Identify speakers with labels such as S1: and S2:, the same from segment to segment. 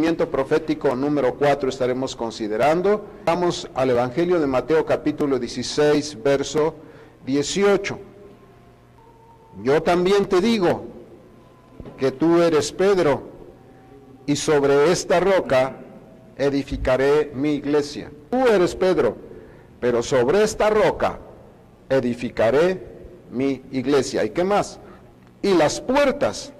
S1: cumplimiento profético número 4 estaremos considerando. Vamos al Evangelio de Mateo capítulo 16, verso 18. Yo también te digo que tú eres Pedro, y sobre esta roca edificaré mi iglesia. Tú eres Pedro, pero sobre esta roca edificaré mi iglesia. ¿Y qué más? Y las puertas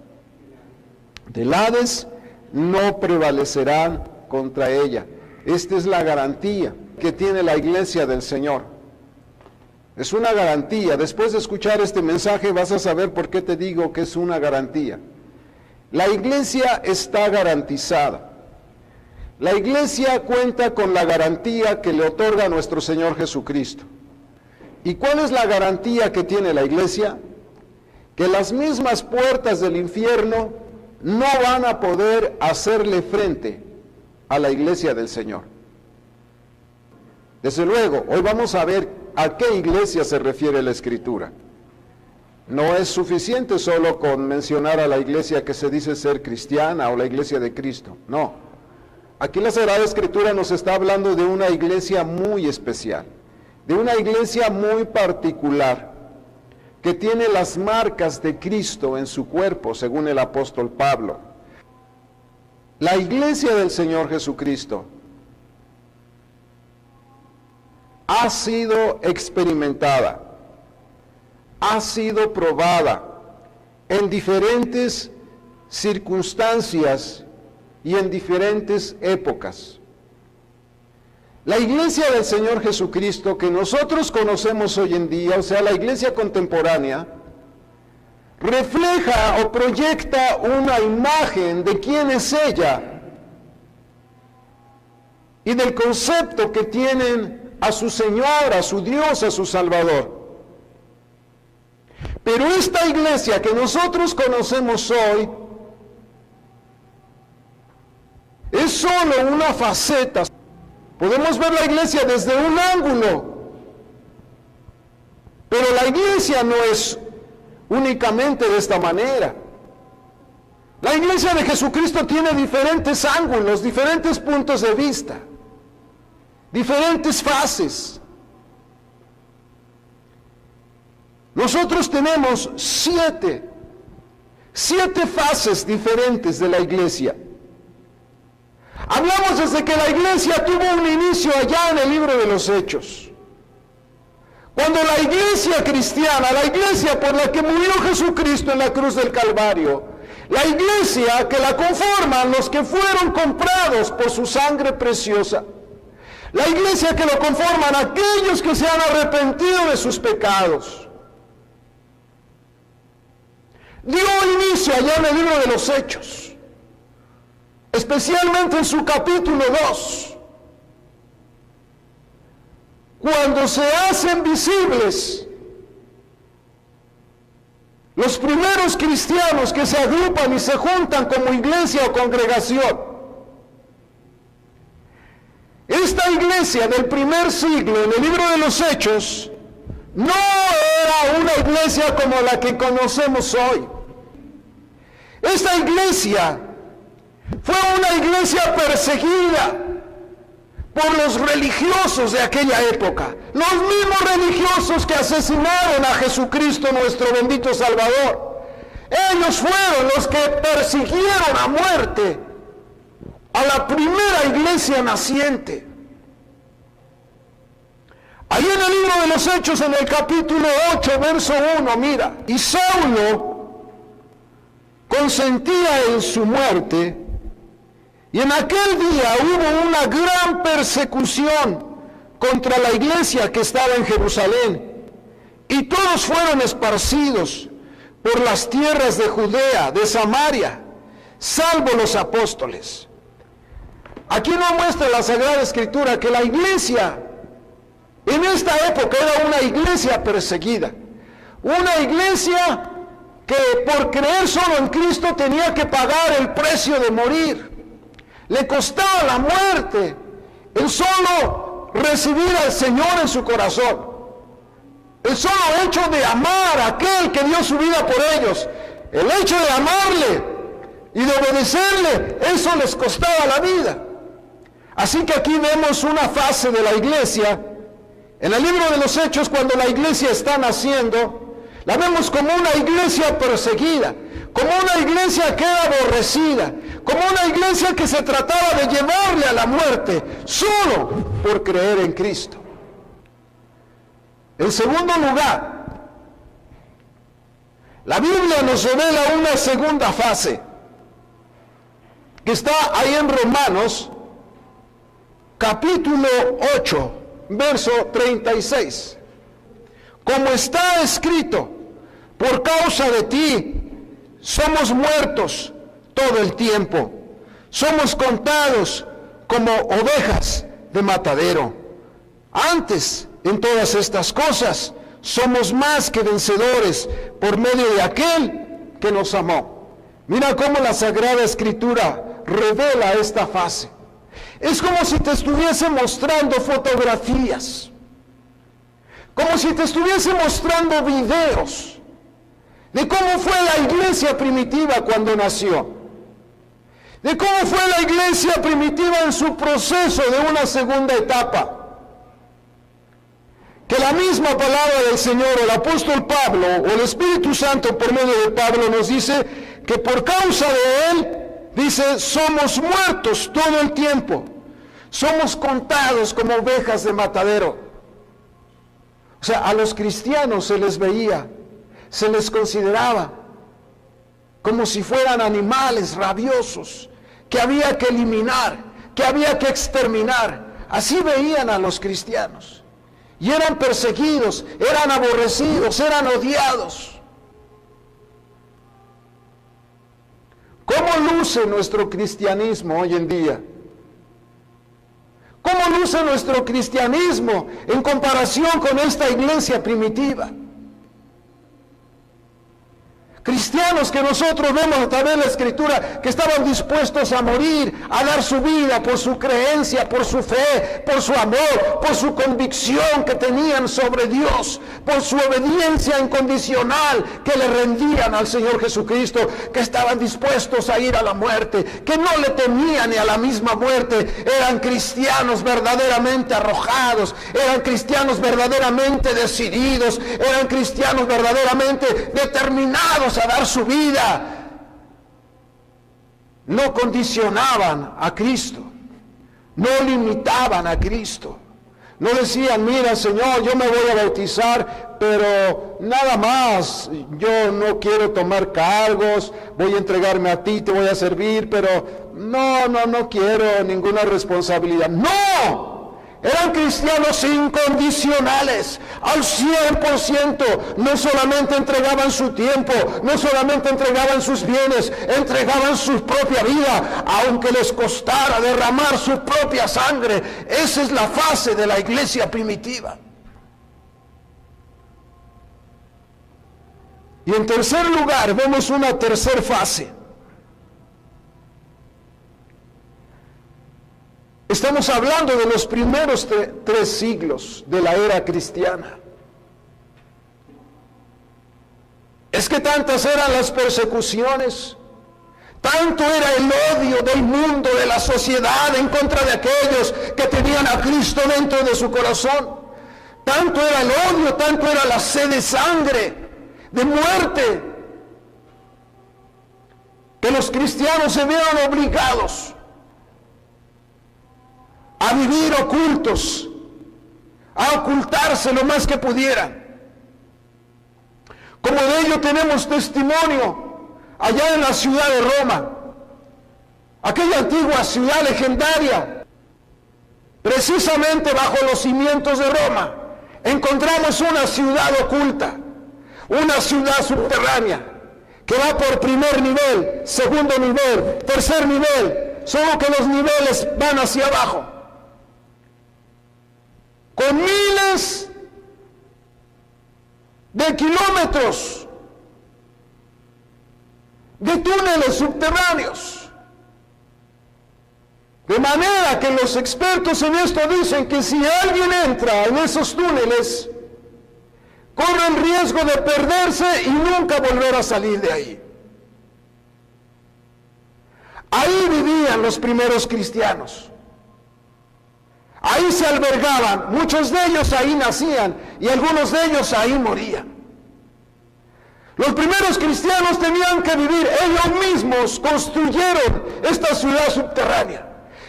S1: del Hades no prevalecerán contra ella. Esta es la garantía que tiene la iglesia del Señor. Es una garantía. Después de escuchar este mensaje vas a saber por qué te digo que es una garantía. La iglesia está garantizada. La iglesia cuenta con la garantía que le otorga nuestro Señor Jesucristo. ¿Y cuál es la garantía que tiene la iglesia? Que las mismas puertas del infierno no van a poder hacerle frente a la iglesia del Señor. Desde luego, hoy vamos a ver a qué iglesia se refiere la Escritura. No es suficiente solo con mencionar a la iglesia que se dice ser cristiana o la iglesia de Cristo, no. Aquí la Sagrada Escritura nos está hablando de una iglesia muy especial, de una iglesia muy particular, que tiene las marcas de Cristo en su cuerpo, según el apóstol Pablo. La iglesia del Señor Jesucristo ha sido experimentada, ha sido probada en diferentes circunstancias y en diferentes épocas. La iglesia del Señor Jesucristo que nosotros conocemos hoy en día, o sea, la iglesia contemporánea, refleja o proyecta una imagen de quién es ella y del concepto que tienen a su Señor, a su Dios, a su Salvador. Pero esta iglesia que nosotros conocemos hoy es solo una faceta. Podemos ver la iglesia desde un ángulo, pero la iglesia no es únicamente de esta manera. La iglesia de Jesucristo tiene diferentes ángulos, diferentes puntos de vista, diferentes fases. Nosotros tenemos siete fases diferentes de la iglesia. Hablamos desde que la iglesia tuvo un inicio allá en el libro de los Hechos. Cuando la iglesia cristiana, la iglesia por la que murió Jesucristo en la cruz del Calvario, la iglesia que la conforman los que fueron comprados por su sangre preciosa, la iglesia que lo conforman aquellos que se han arrepentido de sus pecados, dio inicio allá en el libro de los Hechos, especialmente en su capítulo 2, cuando se hacen visibles los primeros cristianos que se agrupan y se juntan como iglesia o congregación. Esta iglesia del primer siglo, en el libro de los Hechos, no era una iglesia como la que conocemos hoy. Esta iglesia fue una iglesia perseguida por los religiosos de aquella época, los mismos religiosos que asesinaron a Jesucristo, nuestro bendito Salvador. Ellos fueron los que persiguieron a muerte a la primera iglesia naciente. Ahí en el libro de los Hechos, en el capítulo 8, verso 1, mira, y Saulo consentía en su muerte, y en aquel día hubo una gran persecución contra la iglesia que estaba en Jerusalén, y todos fueron esparcidos por las tierras de Judea, de Samaria, salvo los apóstoles. Aquí nos muestra la Sagrada Escritura que la iglesia en esta época era una iglesia perseguida, una iglesia que por creer solo en Cristo tenía que pagar el precio de morir. Le costaba la muerte el solo recibir al Señor en su corazón, el solo hecho de amar a aquel que dio su vida por ellos, el hecho de amarle y de obedecerle, eso les costaba la vida. Así que aquí vemos una fase de la iglesia, en el libro de los Hechos, cuando la iglesia está naciendo, la vemos como una iglesia perseguida, como una iglesia que era aborrecida, como una iglesia que se trataba de llevarle a la muerte, solo por creer en Cristo. En segundo lugar, la Biblia nos revela una segunda fase, que está ahí en Romanos, capítulo 8, verso 36. Como está escrito, por causa de ti somos muertos todo el tiempo, somos contados como ovejas de matadero. Antes, en todas estas cosas, somos más que vencedores por medio de aquel que nos amó. Mira cómo la Sagrada Escritura revela esta fase. Es como si te estuviese mostrando fotografías, como si te estuviese mostrando videos de cómo fue la iglesia primitiva cuando nació, de cómo fue la iglesia primitiva en su proceso de una segunda etapa. Que la misma palabra del Señor, el apóstol Pablo, o el Espíritu Santo por medio de Pablo nos dice que por causa de Él, dice, somos muertos todo el tiempo, somos contados como ovejas de matadero. O sea, a los cristianos se les veía, se les consideraba como si fueran animales rabiosos, que había que eliminar, que había que exterminar. Así veían a los cristianos. Y eran perseguidos, eran aborrecidos, eran odiados. ¿Cómo luce nuestro cristianismo hoy en día? ¿Cómo luce nuestro cristianismo en comparación con esta iglesia primitiva? Cristianos que nosotros vemos a través de la Escritura, que estaban dispuestos a morir, a dar su vida por su creencia, por su fe, por su amor, por su convicción que tenían sobre Dios, por su obediencia incondicional que le rendían al Señor Jesucristo, que estaban dispuestos a ir a la muerte, que no le temían ni a la misma muerte. Eran cristianos verdaderamente arrojados, eran cristianos verdaderamente decididos, eran cristianos verdaderamente determinados a dar su vida. No condicionaban a Cristo, no limitaban a Cristo, no decían, mira Señor, yo me voy a bautizar, pero nada más, yo no quiero tomar cargos, voy a entregarme a ti, te voy a servir, pero no quiero ninguna responsabilidad. ¡No! Eran cristianos incondicionales, al 100%, no solamente entregaban su tiempo, no solamente entregaban sus bienes, entregaban su propia vida, aunque les costara derramar su propia sangre. Esa es la fase de la iglesia primitiva. Y en tercer lugar, vemos una tercera fase. Estamos hablando de los primeros 3 siglos de la era cristiana. Es que tantas eran las persecuciones, tanto era el odio del mundo, de la sociedad en contra de aquellos que tenían a Cristo dentro de su corazón. Tanto era el odio, tanto era la sed de sangre, de muerte, que los cristianos se vieron obligados a vivir ocultos, a ocultarse lo más que pudieran. Como de ello tenemos testimonio allá en la ciudad de Roma, aquella antigua ciudad legendaria. Precisamente bajo los cimientos de Roma encontramos una ciudad oculta, una ciudad subterránea, que va por primer nivel, segundo nivel, tercer nivel, solo que los niveles van hacia abajo, con miles de kilómetros de túneles subterráneos. De manera que los expertos en esto dicen que si alguien entra en esos túneles, corre el riesgo de perderse y nunca volver a salir de ahí. Ahí vivían los primeros cristianos. Ahí se albergaban, muchos de ellos ahí nacían y algunos de ellos ahí morían. Los primeros cristianos tenían que vivir, ellos mismos construyeron esta ciudad subterránea.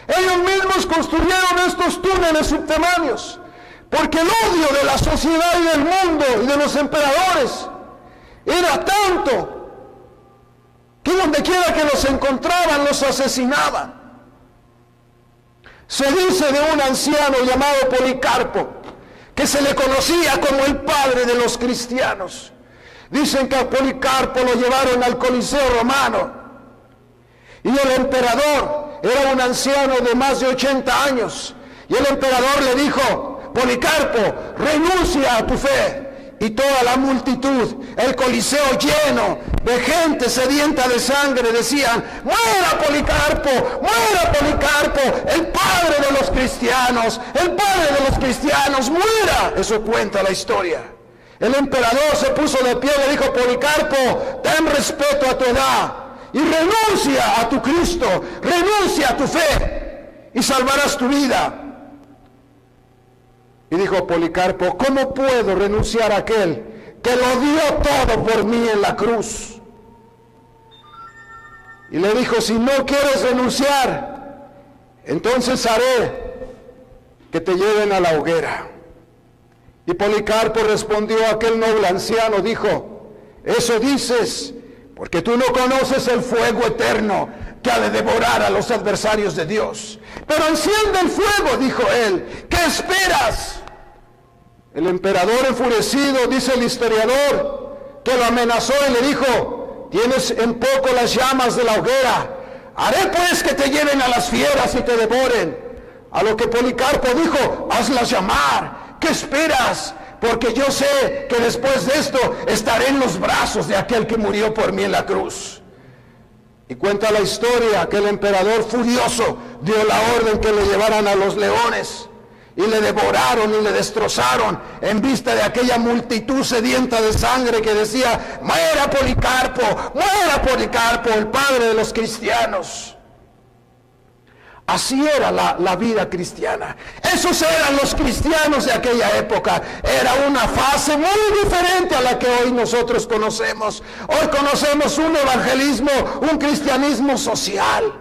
S1: Ellos mismos construyeron estos túneles subterráneos, porque el odio de la sociedad y del mundo y de los emperadores era tanto que donde quiera que los encontraban los asesinaban. Se dice de un anciano llamado Policarpo, que se le conocía como el padre de los cristianos. Dicen que a Policarpo lo llevaron al Coliseo romano y el emperador era un anciano de más de 80 años y el emperador le dijo: Policarpo, renuncia a tu fe. Y toda la multitud, el Coliseo lleno de gente sedienta de sangre, decían: muera Policarpo, muera Policarpo, el padre de los cristianos, el padre de los cristianos, muera. Eso cuenta la historia. El emperador se puso de pie y le dijo: Policarpo, ten respeto a tu edad y renuncia a tu Cristo, renuncia a tu fe y salvarás tu vida. Y dijo Policarpo: ¿cómo puedo renunciar a aquel que lo dio todo por mí en la cruz? Y le dijo: si no quieres renunciar, entonces haré que te lleven a la hoguera. Y Policarpo respondió a aquel noble anciano, dijo: eso dices porque tú no conoces el fuego eterno que ha de devorar a los adversarios de Dios. Pero enciende el fuego, dijo él, ¿qué esperas? El emperador enfurecido, dice el historiador, que lo amenazó y le dijo: tienes en poco las llamas de la hoguera, haré pues que te lleven a las fieras y te devoren. A lo que Policarpo dijo: hazlas llamar, ¿qué esperas? Porque yo sé que después de esto estaré en los brazos de aquel que murió por mí en la cruz. Y cuenta la historia que el emperador furioso dio la orden que le llevaran a los leones y le devoraron y le destrozaron en vista de aquella multitud sedienta de sangre que decía: muera Policarpo, el padre de los cristianos. Así era la vida cristiana. Esos eran los cristianos de aquella época. Era una fase muy diferente a la que hoy nosotros conocemos. Hoy conocemos un evangelismo, un cristianismo social.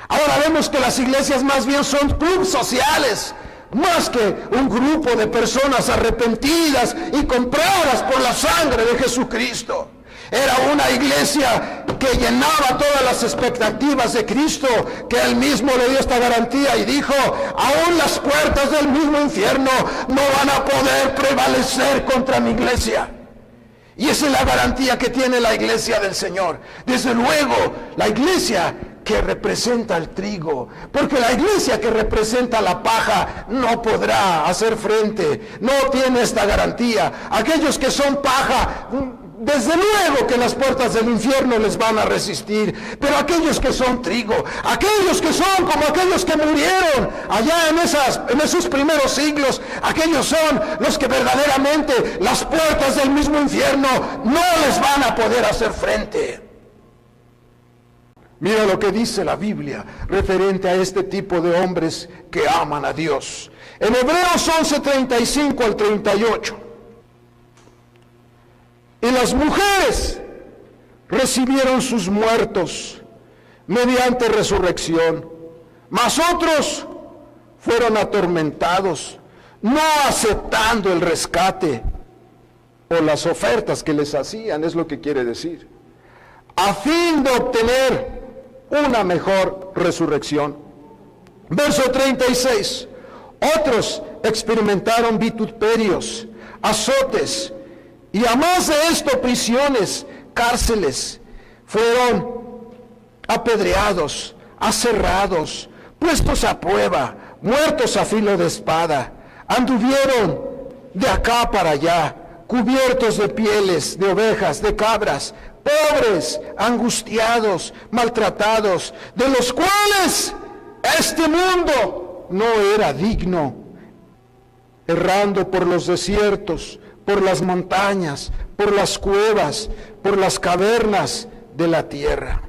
S1: Ahora vemos que las iglesias más bien son clubes sociales, más que un grupo de personas arrepentidas y compradas por la sangre de Jesucristo. Era una iglesia que llenaba todas las expectativas de Cristo, que Él mismo le dio esta garantía y dijo: aún las puertas del mismo infierno no van a poder prevalecer contra mi iglesia. Y esa es la garantía que tiene la iglesia del Señor. Desde luego, la iglesia que representa el trigo, porque la iglesia que representa la paja no podrá hacer frente, no tiene esta garantía. Aquellos que son paja, desde luego que las puertas del infierno les van a resistir, pero aquellos que son trigo, aquellos que son como aquellos que murieron allá en esos primeros siglos, aquellos son los que verdaderamente las puertas del mismo infierno no les van a poder hacer frente. Mira lo que dice la Biblia referente a este tipo de hombres que aman a Dios. En Hebreos 11:35 al 38. Y las mujeres recibieron sus muertos mediante resurrección, mas otros fueron atormentados, no aceptando el rescate o las ofertas que les hacían, es lo que quiere decir, a fin de obtener una mejor resurrección. Verso 36. Otros experimentaron vituperios, azotes, y a más de esto prisiones, cárceles, fueron apedreados, aserrados, puestos a prueba, muertos a filo de espada, anduvieron de acá para allá, cubiertos de pieles, de ovejas, de cabras, pobres, angustiados, maltratados, de los cuales este mundo no era digno, errando por los desiertos, por las montañas, por las cuevas, por las cavernas de la tierra.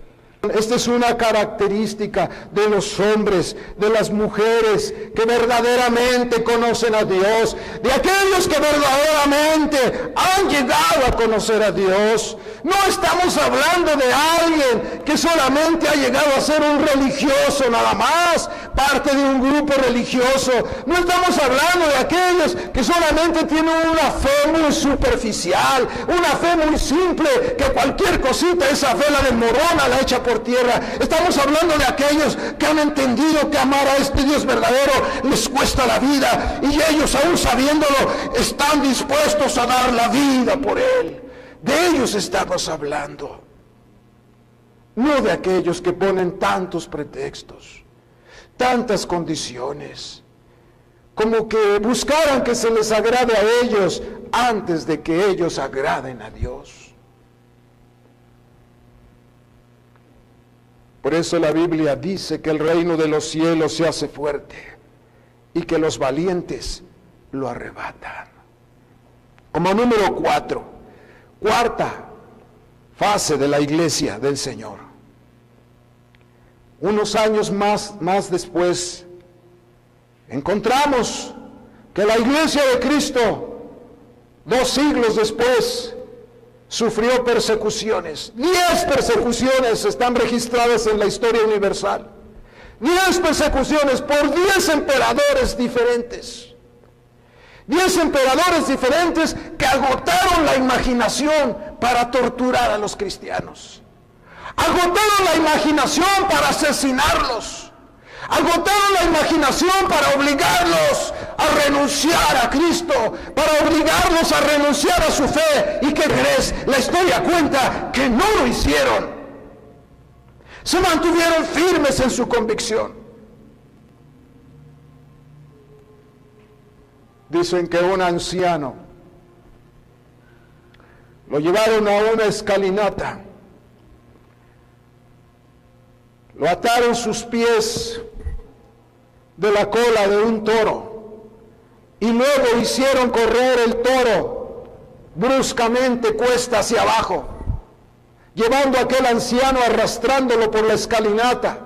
S1: Esta es una característica de los hombres, de las mujeres que verdaderamente conocen a Dios, de aquellos que verdaderamente han llegado a conocer a Dios. No estamos hablando de alguien que solamente ha llegado a ser un religioso nada más, parte de un grupo religioso. No estamos hablando de aquellos que solamente tienen una fe muy superficial, una fe muy simple, que cualquier cosita, esa fe la desmorona, la echa por tierra. Estamos hablando de aquellos que han entendido que amar a este Dios verdadero les cuesta la vida, y ellos, aún sabiéndolo, están dispuestos a dar la vida por Él. De ellos estamos hablando, no de aquellos que ponen tantos pretextos, tantas condiciones, como que buscaran que se les agrade a ellos antes de que ellos agraden a Dios. Por eso la Biblia dice que el reino de los cielos se hace fuerte y que los valientes lo arrebatan. Como número 4, cuarta fase de la iglesia del Señor. Unos años más después, encontramos que la iglesia de Cristo, 2 siglos después, sufrió persecuciones. 10 persecuciones están registradas en la historia universal. 10 persecuciones por 10 emperadores diferentes. 10 emperadores diferentes que agotaron la imaginación para torturar a los cristianos. Agotaron la imaginación para asesinarlos. Agotaron la imaginación para obligarlos a renunciar a Cristo, para obligarlos a renunciar a su fe. ¿Y qué crees? La historia cuenta que no lo hicieron. Se mantuvieron firmes en su convicción. Dicen que un anciano lo llevaron a una escalinata, lo ataron sus pies de la cola de un toro y luego hicieron correr el toro bruscamente cuesta hacia abajo, llevando a aquel anciano arrastrándolo por la escalinata.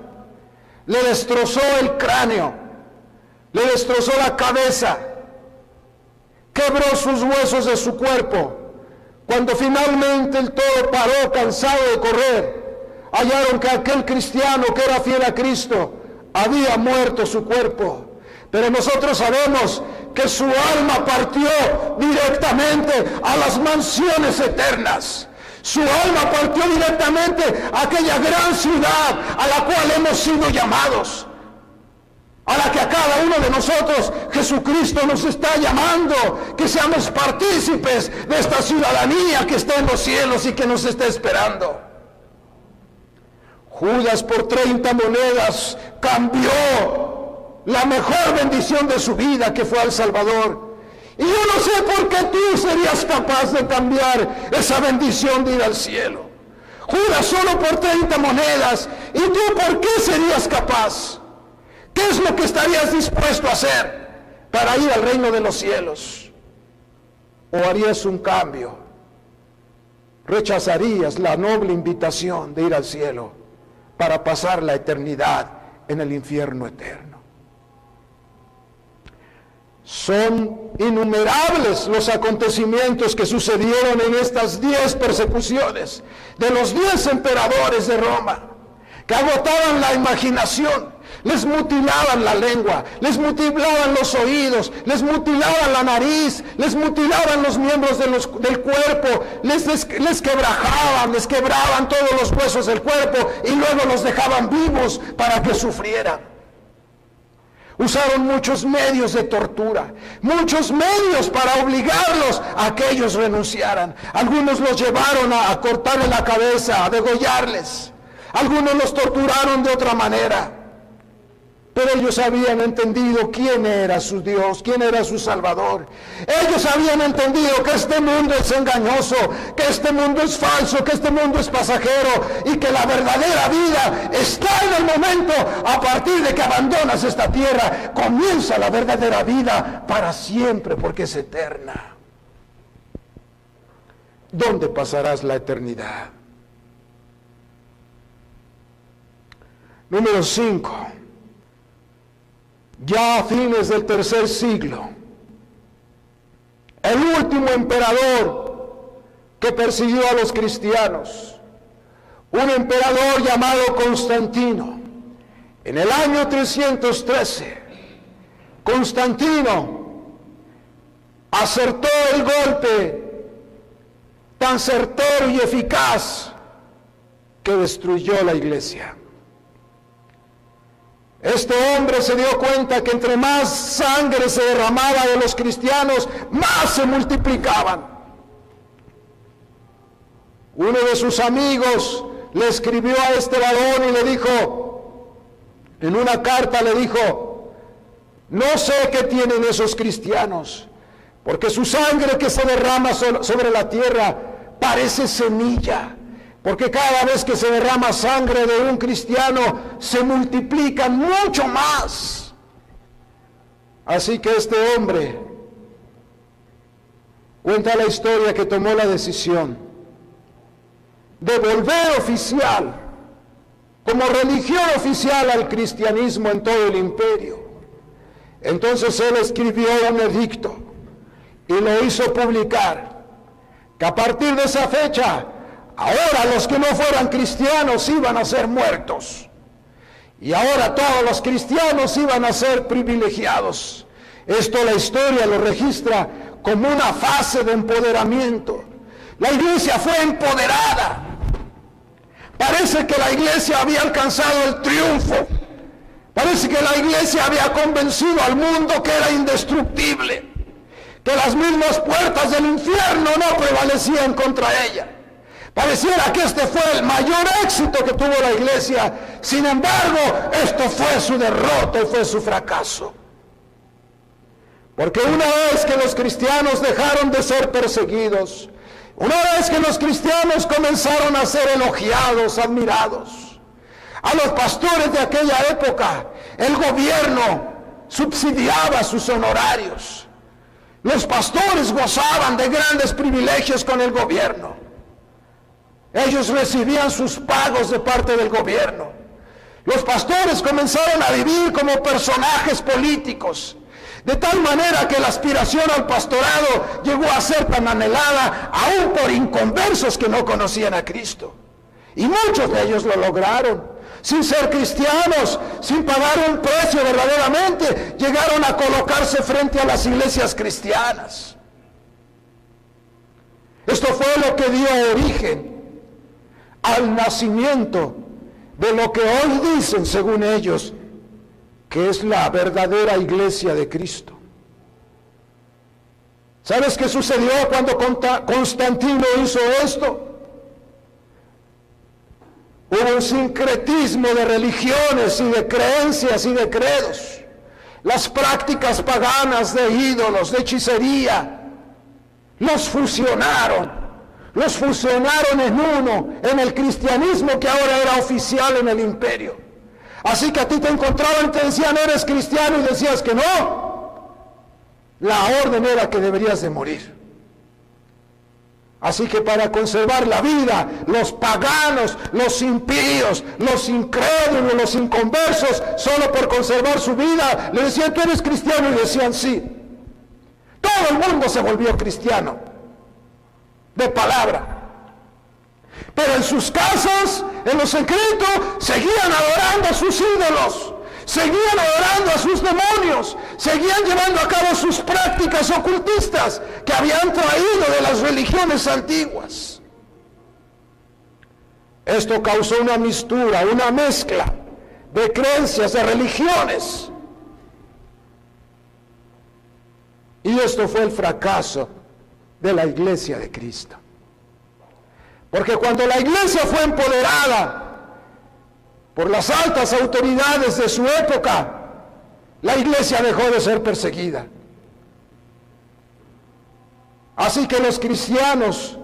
S1: Le destrozó el cráneo, le destrozó la cabeza, quebró sus huesos de su cuerpo. Cuando finalmente el toro paró cansado de correr, hallaron que aquel cristiano que era fiel a Cristo había muerto su cuerpo. Pero nosotros sabemos que su alma partió directamente a las mansiones eternas. Su alma partió directamente a aquella gran ciudad a la cual hemos sido llamados, a la que a cada uno de nosotros Jesucristo nos está llamando, que seamos partícipes de esta ciudadanía que está en los cielos y que nos está esperando. Judas por 30 monedas cambió la mejor bendición de su vida, que fue al Salvador. Y yo no sé por qué tú serías capaz de cambiar esa bendición de ir al cielo. Judas solo por 30 monedas. ¿Y tú por qué serías capaz? ¿Qué es lo que estarías dispuesto a hacer para ir al reino de los cielos? ¿O harías un cambio? ¿Rechazarías la noble invitación de ir al cielo para pasar la eternidad en el infierno eterno? Son innumerables los acontecimientos que sucedieron en estas 10 persecuciones de los 10 emperadores de Roma, que agotaban la imaginación, les mutilaban la lengua, les mutilaban los oídos, les mutilaban la nariz, les mutilaban los miembros del cuerpo, les quebraban todos los huesos del cuerpo y luego los dejaban vivos para que sufrieran. Usaron muchos medios de tortura, muchos medios para obligarlos a que ellos renunciaran. Algunos los llevaron a cortarle la cabeza, a degollarles. Algunos los torturaron de otra manera. Pero ellos habían entendido quién era su Dios, quién era su Salvador. Ellos habían entendido que este mundo es engañoso, que este mundo es falso, que este mundo es pasajero y que la verdadera vida está en el momento, a partir de que abandonas esta tierra, comienza la verdadera vida para siempre, porque es eterna. ¿Dónde pasarás la eternidad? Número 5. Ya a fines del tercer siglo, el último emperador que persiguió a los cristianos, un emperador llamado Constantino, en el año 313, Constantino acertó el golpe tan certero y eficaz que destruyó la iglesia. Este hombre se dio cuenta que entre más sangre se derramaba de los cristianos, más se multiplicaban. Uno de sus amigos le escribió a este varón y le dijo, en una carta le dijo, no sé qué tienen esos cristianos, porque su sangre que se derrama sobre la tierra parece semilla, porque cada vez que se derrama sangre de un cristiano, se multiplican mucho más. Así que este hombre cuenta la historia que tomó la decisión de volver oficial, como religión oficial al cristianismo en todo el imperio. Entonces él escribió un edicto y lo hizo publicar, que a partir de esa fecha, ahora los que no fueran cristianos iban a ser muertos. Y ahora todos los cristianos iban a ser privilegiados. Esto la historia lo registra como una fase de empoderamiento. La iglesia fue empoderada. Parece que la iglesia había alcanzado el triunfo. Parece que la iglesia había convencido al mundo que era indestructible, que las mismas puertas del infierno no prevalecían contra ella. Pareciera que este fue el mayor éxito que tuvo la iglesia. Sin embargo, esto fue su derrota y fue su fracaso. Porque una vez que los cristianos dejaron de ser perseguidos, una vez que los cristianos comenzaron a ser elogiados, admirados, a los pastores de aquella época, el gobierno subsidiaba sus honorarios. Los pastores gozaban de grandes privilegios con el gobierno. Ellos recibían sus pagos de parte del gobierno. Los pastores comenzaron a vivir como personajes políticos, de tal manera que la aspiración al pastorado llegó a ser tan anhelada aún por inconversos que no conocían a Cristo. Y muchos de ellos lo lograron. Sin ser cristianos, sin pagar un precio verdaderamente, llegaron a colocarse frente a las iglesias cristianas. Esto fue lo que dio origen al nacimiento de lo que hoy dicen, según ellos, que es la verdadera iglesia de Cristo. ¿Sabes qué sucedió cuando Constantino hizo esto? Hubo un sincretismo de religiones y de creencias y de credos. Las prácticas paganas de ídolos, de hechicería, los fusionaron en uno, en el cristianismo que ahora era oficial en el imperio. Así que a ti te encontraban y te decían, eres cristiano, y decías que no. La orden era que deberías de morir. Así que para conservar la vida, los paganos, los impíos, los incrédulos, los inconversos, solo por conservar su vida, le decían, ¿tú eres cristiano? Y decían, sí. Todo el mundo se volvió cristiano, de palabra. Pero en sus casas, en lo secreto, seguían adorando a sus ídolos, seguían adorando a sus demonios, seguían llevando a cabo sus prácticas ocultistas que habían traído de las religiones antiguas. Esto causó una mistura, una mezcla de creencias, de religiones. Y esto fue el fracaso de la iglesia de Cristo. Porque cuando la iglesia fue empoderada por las altas autoridades de su época, la iglesia dejó de ser perseguida. Así que los cristianos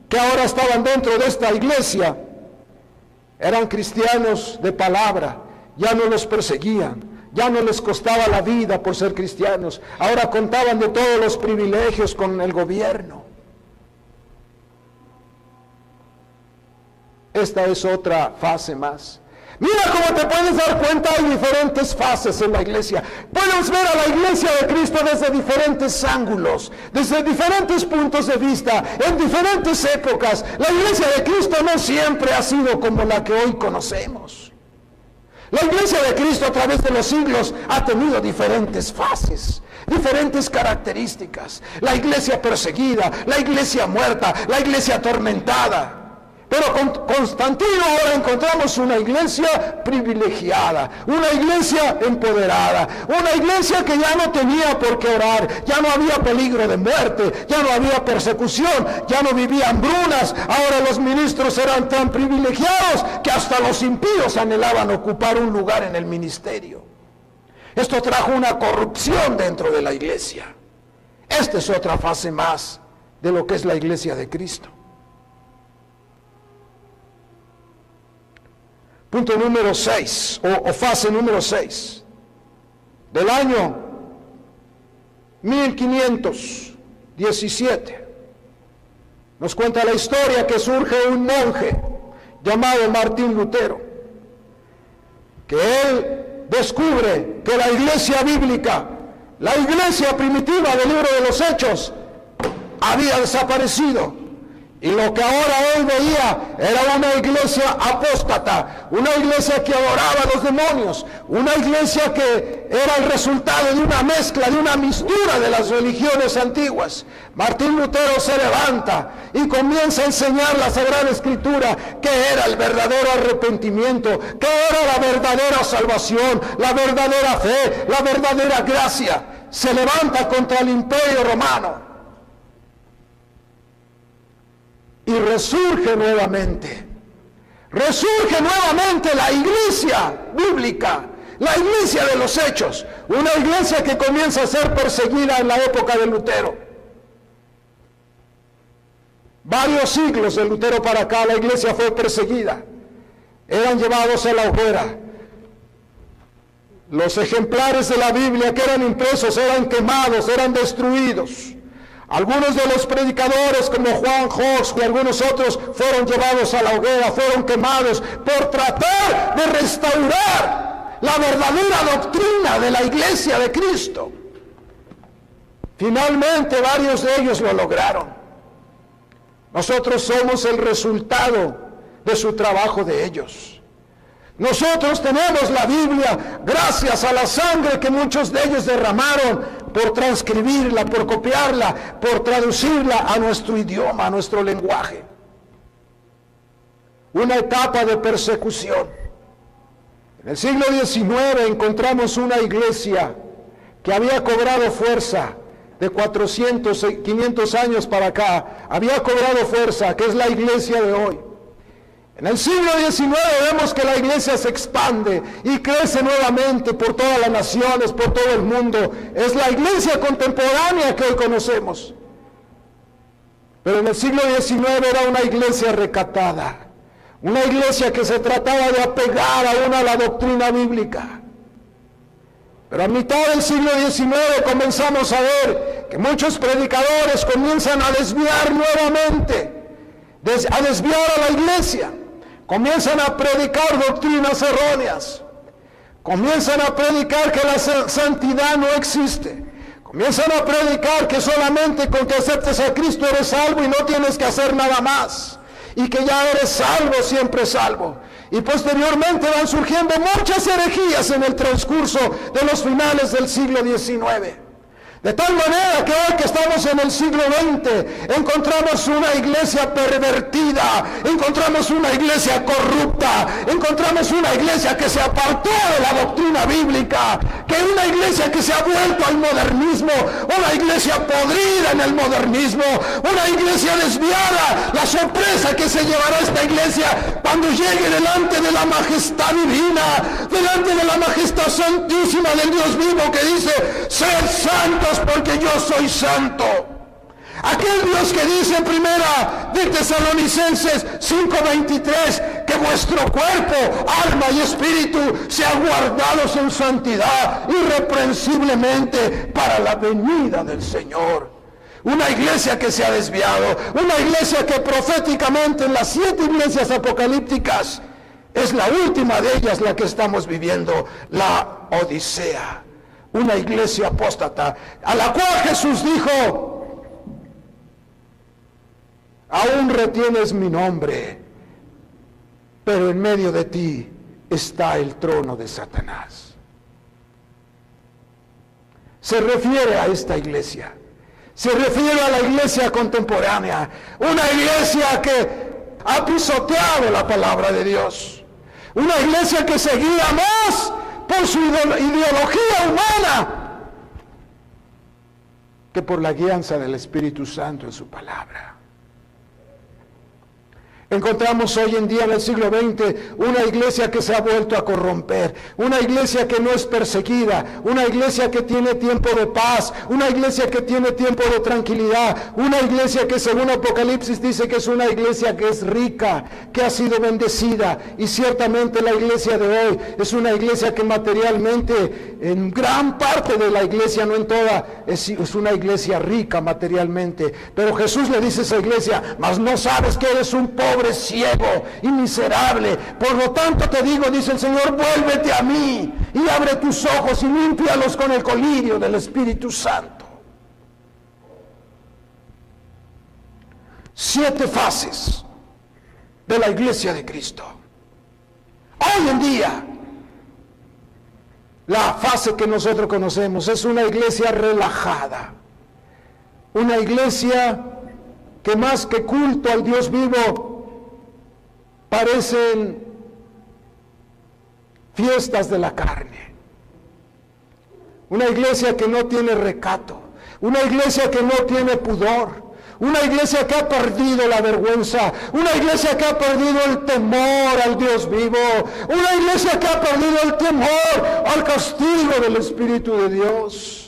S1: que ahora estaban dentro de esta iglesia eran cristianos de palabra, ya no los perseguían, ya no les costaba la vida por ser cristianos, ahora contaban de todos los privilegios con el gobierno. Esta es otra fase más. Mira cómo te puedes dar cuenta, hay diferentes fases en la iglesia. Puedes ver a la iglesia de Cristo desde diferentes ángulos, desde diferentes puntos de vista, en diferentes épocas. La iglesia de Cristo no siempre ha sido como la que hoy conocemos. La iglesia de Cristo a través de los siglos ha tenido diferentes fases, diferentes características. La iglesia perseguida, la iglesia muerta, la iglesia atormentada. Pero con Constantino ahora encontramos una iglesia privilegiada, una iglesia empoderada, una iglesia que ya no tenía por qué orar, ya no había peligro de muerte, ya no había persecución, ya no vivía hambrunas. Ahora los ministros eran tan privilegiados que hasta los impíos anhelaban ocupar un lugar en el ministerio. Esto trajo una corrupción dentro de la iglesia. Esta es otra fase más de lo que es la iglesia de Cristo. Punto número 6, o fase número 6, del año 1517, nos cuenta la historia que surge un monje llamado Martín Lutero, que él descubre que la iglesia bíblica, la iglesia primitiva del libro de los Hechos, había desaparecido. Y lo que ahora él veía era una iglesia apóstata, una iglesia que adoraba a los demonios, una iglesia que era el resultado de una mezcla, de una mistura de las religiones antiguas. Martín Lutero se levanta y comienza a enseñar la Sagrada Escritura, que era el verdadero arrepentimiento, que era la verdadera salvación, la verdadera fe, la verdadera gracia. Se levanta contra el Imperio Romano. Y resurge nuevamente la iglesia bíblica, la iglesia de los Hechos, una iglesia que comienza a ser perseguida en la época de Lutero. Varios siglos de Lutero para acá la iglesia fue perseguida, eran llevados a la hoguera. Los ejemplares de la Biblia que eran impresos eran quemados, eran destruidos. Algunos de los predicadores como Juan Hus y algunos otros fueron llevados a la hoguera, fueron quemados por tratar de restaurar la verdadera doctrina de la iglesia de Cristo. Finalmente varios de ellos lo lograron. Nosotros somos el resultado de su trabajo de ellos. Nosotros tenemos la Biblia gracias a la sangre que muchos de ellos derramaron por transcribirla, por copiarla, por traducirla a nuestro idioma, a nuestro lenguaje. Una etapa de persecución. En el siglo XIX encontramos una iglesia que había cobrado fuerza de 400, 500 años para acá. Había cobrado fuerza, que es la iglesia de hoy. En el siglo XIX vemos que la iglesia se expande y crece nuevamente por todas las naciones, por todo el mundo. Es la iglesia contemporánea que hoy conocemos. Pero en el siglo XIX era una iglesia recatada, una iglesia que se trataba de apegar aún a la doctrina bíblica. Pero a mitad del siglo XIX comenzamos a ver que muchos predicadores comienzan a desviar nuevamente, a desviar a la iglesia. Comienzan a predicar doctrinas erróneas. Comienzan a predicar que la santidad no existe. Comienzan a predicar que solamente con que aceptes a Cristo eres salvo y no tienes que hacer nada más. Y que ya eres salvo, siempre salvo. Y posteriormente van surgiendo muchas herejías en el transcurso de los finales del siglo XIX. De tal manera que hoy que estamos en el siglo XX, encontramos una iglesia pervertida, encontramos una iglesia corrupta, encontramos una iglesia que se apartó de la doctrina bíblica, que es una iglesia que se ha vuelto al modernismo, una iglesia podrida en el modernismo, una iglesia desviada. La sorpresa que se llevará esta iglesia cuando llegue delante de la majestad divina, delante de la majestad santísima del Dios vivo que dice, sed santos porque yo soy santo. Aquel Dios que dice en primera de Tesalonicenses 5:23 que vuestro cuerpo, alma y espíritu sean guardados en santidad irreprensiblemente para la venida del Señor. Una iglesia que se ha desviado, una iglesia que proféticamente en las 7 iglesias apocalípticas Es la última de ellas la que estamos viviendo, la Odisea. Una iglesia apóstata, a la cual Jesús dijo: aún retienes mi nombre, pero en medio de ti está el trono de Satanás. Se refiere a esta iglesia, se refiere a la iglesia contemporánea, una iglesia que ha pisoteado la palabra de Dios, una iglesia que se guía más por su ideología humana que por la guianza del Espíritu Santo en su palabra. Encontramos hoy en día en el siglo XX una iglesia que se ha vuelto a corromper, una iglesia que no es perseguida, una iglesia que tiene tiempo de paz, una iglesia que tiene tiempo de tranquilidad, una iglesia que según Apocalipsis dice que es una iglesia que es rica, que ha sido bendecida, y ciertamente la iglesia de hoy es una iglesia que materialmente, en gran parte de la iglesia, no en toda, es una iglesia rica materialmente, pero Jesús le dice a esa iglesia: mas no sabes que eres un pobre, ciego y miserable, por lo tanto te digo, dice el Señor, vuélvete a mí y abre tus ojos y límpialos con el colirio del Espíritu Santo. 7 fases de la iglesia de Cristo. Hoy en día, la fase que nosotros conocemos es una iglesia relajada, una iglesia que más que culto al Dios vivo parecen fiestas de la carne. Una iglesia que no tiene recato, una iglesia que no tiene pudor, una iglesia que ha perdido la vergüenza, una iglesia que ha perdido el temor al Dios vivo, una iglesia que ha perdido el temor al castigo del Espíritu de Dios.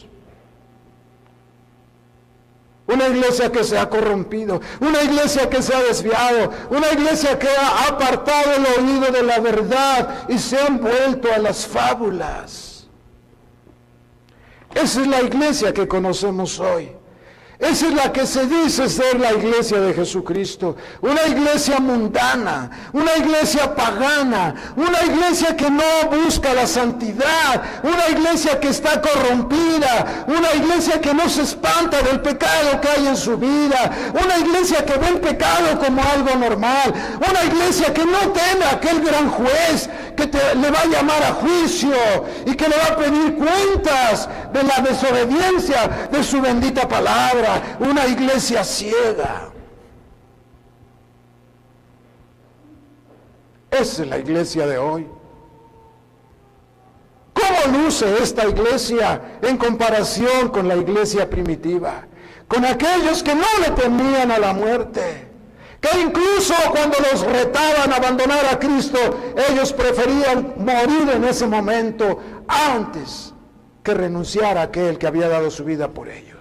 S1: Una iglesia que se ha corrompido, una iglesia que se ha desviado, una iglesia que ha apartado el oído de la verdad y se han vuelto a las fábulas. Esa es la iglesia que conocemos hoy. Esa es la que se dice ser la iglesia de Jesucristo. Una iglesia mundana, una iglesia pagana, una iglesia que no busca la santidad, una iglesia que está corrompida, una iglesia que no se espanta del pecado que hay en su vida, una iglesia que ve el pecado como algo normal, una iglesia que no teme a aquel gran juez que le va a llamar a juicio y que le va a pedir cuentas de la desobediencia de su bendita palabra. Una iglesia ciega. Esa es la iglesia de hoy. ¿Cómo luce esta iglesia en comparación con la iglesia primitiva? Con aquellos que no le temían a la muerte, que incluso cuando los retaban a abandonar a Cristo, ellos preferían morir en ese momento antes que renunciar a aquel que había dado su vida por ellos.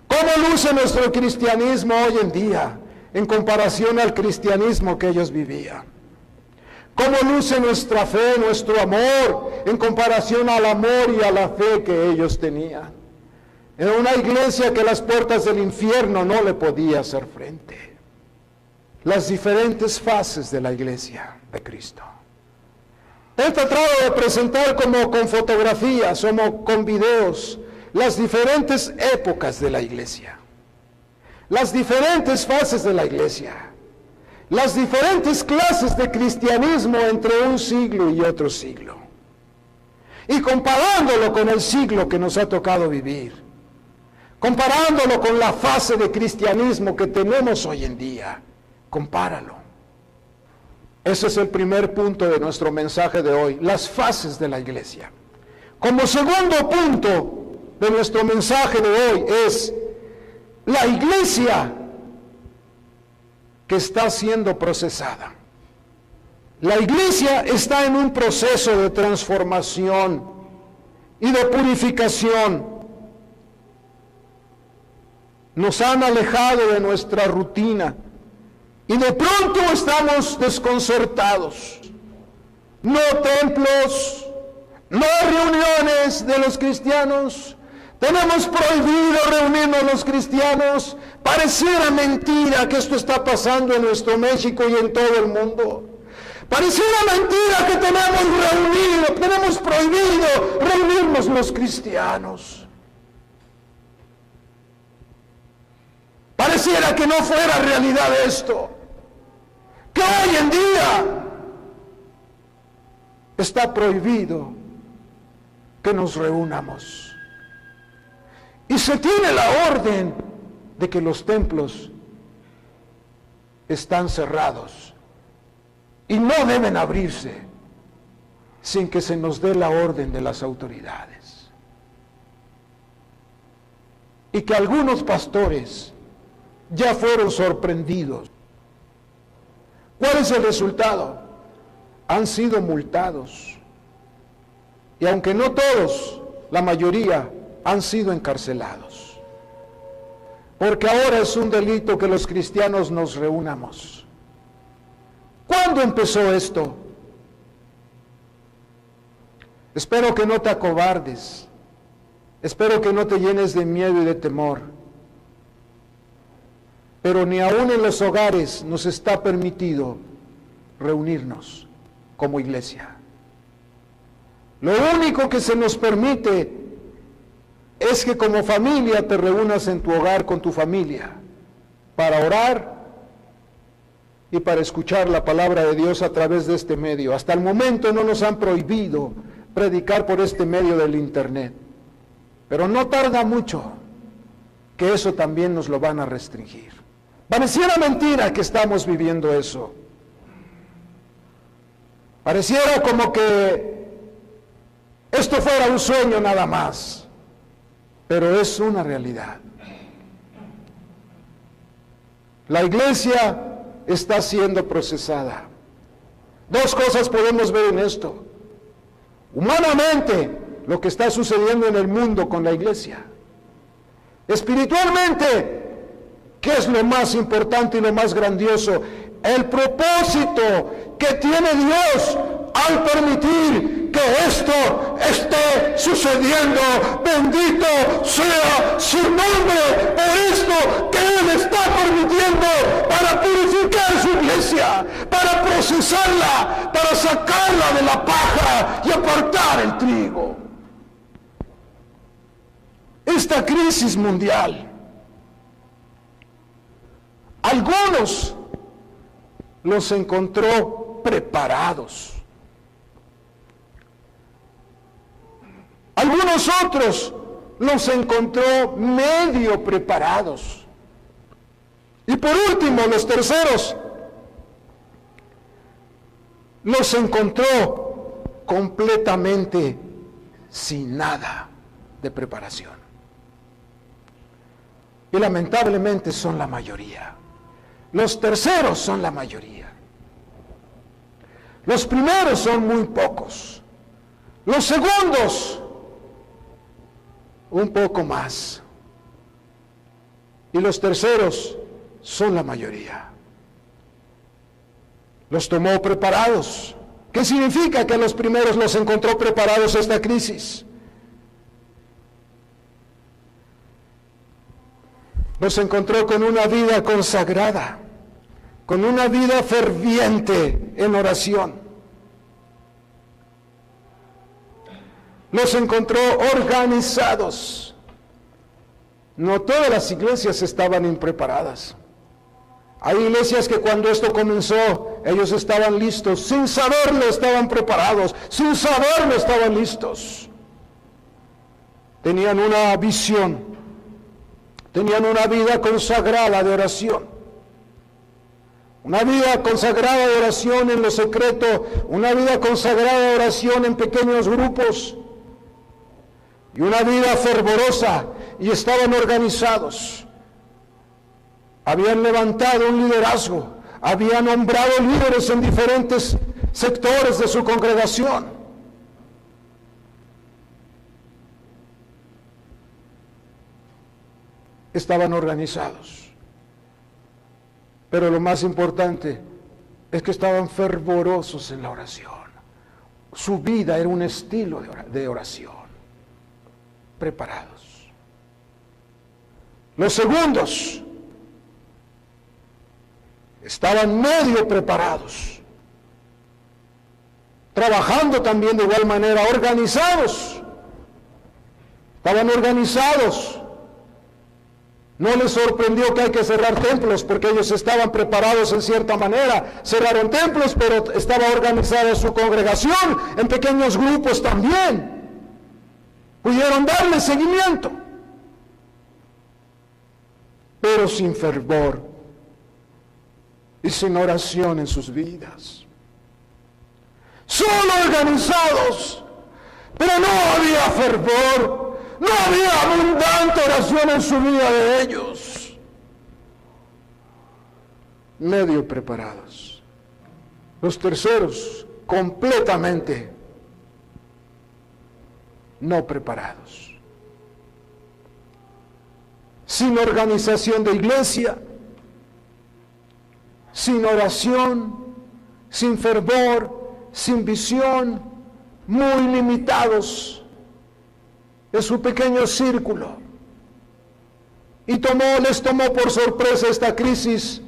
S1: ¿Cómo luce nuestro cristianismo hoy en día en comparación al cristianismo que ellos vivían? ¿Cómo luce nuestra fe, nuestro amor en comparación al amor y a la fe que ellos tenían? Era una iglesia que las puertas del infierno no le podía hacer frente. Las diferentes fases de la iglesia de Cristo. He tratado de presentar como con fotografías, como con videos, las diferentes épocas de la iglesia, las diferentes fases de la iglesia, las diferentes clases de cristianismo entre un siglo y otro siglo, y comparándolo con el siglo que nos ha tocado vivir, comparándolo con la fase de cristianismo que tenemos hoy en día. Compáralo. Ese es el primer punto de nuestro mensaje de hoy, las fases de la iglesia. Como segundo punto de nuestro mensaje de hoy es la iglesia que está siendo procesada. La iglesia está en un proceso de transformación y de purificación. Nos han alejado de nuestra rutina y de pronto estamos desconcertados. No templos, no reuniones de los cristianos. Tenemos prohibido reunirnos los cristianos. Pareciera mentira que esto está pasando en nuestro México y en todo el mundo. Pareciera mentira que tenemos prohibido reunirnos los cristianos. Pareciera que no fuera realidad esto, que hoy en día está prohibido que nos reunamos. Y se tiene la orden de que los templos están cerrados y no deben abrirse sin que se nos dé la orden de las autoridades. Y que algunos pastores ya fueron sorprendidos. ¿Cuál es el resultado? Han sido multados. Y aunque no todos, la mayoría han sido encarcelados. Porque ahora es un delito que los cristianos nos reunamos. ¿Cuándo empezó esto? Espero que no te acobardes. Espero que no te llenes de miedo y de temor. Pero ni aún en los hogares nos está permitido reunirnos como iglesia. Lo único que se nos permite es que como familia te reúnas en tu hogar con tu familia para orar y para escuchar la palabra de Dios a través de este medio. Hasta el momento no nos han prohibido predicar por este medio del internet, pero no tarda mucho que eso también nos lo van a restringir. Pareciera mentira que estamos viviendo eso. Pareciera como que esto fuera un sueño nada más, pero es una realidad. La iglesia está siendo procesada. Dos cosas podemos ver en esto. Humanamente, lo que está sucediendo en el mundo con la iglesia. Espiritualmente, ¿qué es lo más importante y lo más grandioso? El propósito que tiene Dios al permitir que esto esté sucediendo. Bendito sea su nombre por esto que Él está permitiendo para purificar su iglesia, para procesarla, para sacarla de la paja y apartar el trigo. Esta crisis mundial, algunos los encontró preparados. Algunos otros los encontró medio preparados. Y por último, los terceros los encontró completamente sin nada de preparación. Y lamentablemente son la mayoría. Los terceros son la mayoría. Los primeros son muy pocos. Los segundos, un poco más. Y los terceros son la mayoría. Los tomó preparados. ¿Qué significa que a los primeros los encontró preparados esta crisis? Los encontró con una vida consagrada, con una vida ferviente en oración. Los encontró organizados. No todas las iglesias estaban impreparadas. Hay iglesias que cuando esto comenzó, ellos estaban listos, sin saberlo estaban preparados, sin saberlo estaban listos. Tenían una visión, tenían una vida consagrada de oración. Una vida consagrada de oración en lo secreto, una vida consagrada de oración en pequeños grupos, y una vida fervorosa, y estaban organizados. Habían levantado un liderazgo, habían nombrado líderes en diferentes sectores de su congregación. Estaban organizados. Pero lo más importante es que estaban fervorosos en la oración. Su vida era un estilo de oración. Preparados. Los segundos estaban medio preparados. trabajando también de igual manera, organizados. Estaban organizados. No les sorprendió que hay que cerrar templos, porque ellos estaban preparados en cierta manera. Cerraron templos, pero estaba organizada su congregación en pequeños grupos también. Pudieron darle seguimiento, pero sin fervor y sin oración en sus vidas. Solo organizados, pero no había fervor, no había abundante oración en su vida de ellos. Medio preparados. Los terceros, completamente no preparados. Sin organización de iglesia, sin oración, sin fervor, sin visión, muy limitados en su pequeño círculo. Y les tomó por sorpresa esta crisis,